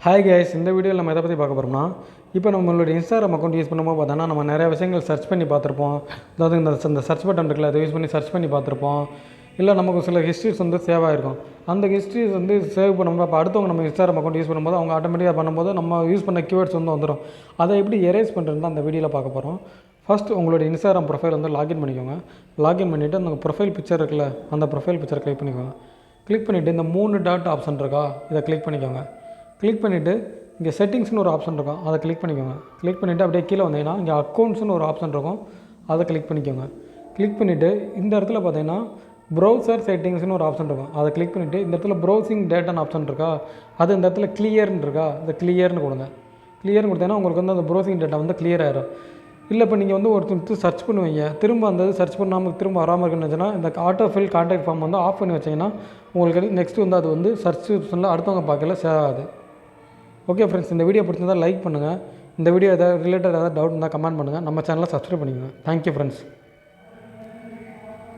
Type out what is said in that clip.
Hi guys, இந்த வீடியோவில் நம்ம எதை பற்றி பார்க்க போகிறோம்னா, இப்போ நம்மளுடைய இன்ஸ்டாகிராம் அக்கௌண்ட் யூஸ் பண்ணும்போது பார்த்தோன்னா நம்ம நிறைய விஷயங்கள் சர்ச் பண்ணி பார்த்துருப்போம். அதாவது இந்த சர்ச் பட்டன் இருக்குல்ல, அதை யூஸ் பண்ணி சர்ச் பண்ணி பார்த்துருப்போம். இல்லை நமக்கு சில ஹிஸ்ட்ரிஸ் வந்து சேவ் ஆகிருக்கும். அந்த ஹிஸ்ட்ரிஸ் வந்து சேவ் பண்ணும்போது இப்போ அடுத்தவங்க நம்ம இன்ஸ்டாகிராம் அக்கௌண்ட் யூஸ் பண்ணும்போது அவங்க ஆட்டோமேட்டிக்காக பண்ணும்போது நம்ம யூஸ் பண்ண கீவேர்ட்ஸ் வந்து வந்துடும். அதை எப்படி எரேஸ் பண்ணுறதுன்னு தான் அந்த வீடியோவில் பார்க்க போகிறோம். ஃபஸ்ட்டு உங்களுடைய இன்ஸ்டாகிராம் ப்ரொஃபைல் வந்து லாகின் பண்ணிக்கோங்க. லாகின் பண்ணிவிட்டு அந்த ப்ரொஃபைல் பிக்சர் இருக்குல்ல, அந்த ப்ரொஃபைல் பிக்சரை கிளிக் பண்ணிக்கோங்க. கிளிக் பண்ணிவிட்டு இந்த 3 டாட் ஆப்ஷன் இருக்கா, இதை கிளிக் பண்ணிக்கோங்க. கிளிக் பண்ணிவிட்டு இங்கே செட்டிங்ஸ்னு ஒரு ஆப்ஷன் இருக்கும், அதை கிளிக் பண்ணிக்கோங்க. கிளிக் பண்ணிவிட்டு அப்படியே கீழே வந்தீங்கன்னா இங்கே அக்கௌண்ட்ஸ்னு ஒரு ஆப்ஷன் இருக்கும், அதை கிளிக் பண்ணிக்கோங்க. கிளிக் பண்ணிவிட்டு இந்த இடத்துல பார்த்தீங்கன்னா ப்ரௌசர் செட்டிங்ஸ்னு ஒரு ஆப்ஷன் இருக்கும், அதை கிளிக் பண்ணிவிட்டு இந்த இடத்துல ப்ரௌசிங் டேட்டான்னு ஆப்ஷன் இருக்கா, அது இந்த இடத்துல கிளியர்னு இருக்கா, அதை கிளியர்னு கொடுங்க. கிளியர்னு கொடுத்தீங்கன்னா உங்களுக்கு வந்து அந்த ப்ரௌசிங் டேட்டா வந்து கிளியர் ஆகிடும். இல்லை இப்போ நீங்கள் வந்து ஒருத்தர் சர்ச் பண்ணுவீங்க, திரும்ப அந்த சர்ச் பண்ணாமல் திரும்ப வராமல் இருக்குன்னு இந்த ஆட்டோ ஃபில் கான்டாக்ட் ஃபார்ம் வந்து ஆஃப் பண்ணி வச்சிங்கன்னா உங்களுக்கு நெக்ஸ்ட்டு வந்து அது வந்து சர்ச் ஆப்ஷனில் அடுத்தவங்க பார்க்கல சேவ் ஆகுது. ஓகே ஃப்ரெண்ட்ஸ், இந்த வீடியோ பிடிச்சிருந்தால் லைக் பண்ணுங்கள். இந்த வீடியோ எதாவது ரிலேட்டட் ஏதாவது டவுட் இருந்தால் கமெண்ட் பண்ணுங்கள். நம்ம சேனலை சப்ஸ்கிரைப் பண்ணிக்கோங்க. Thank you friends.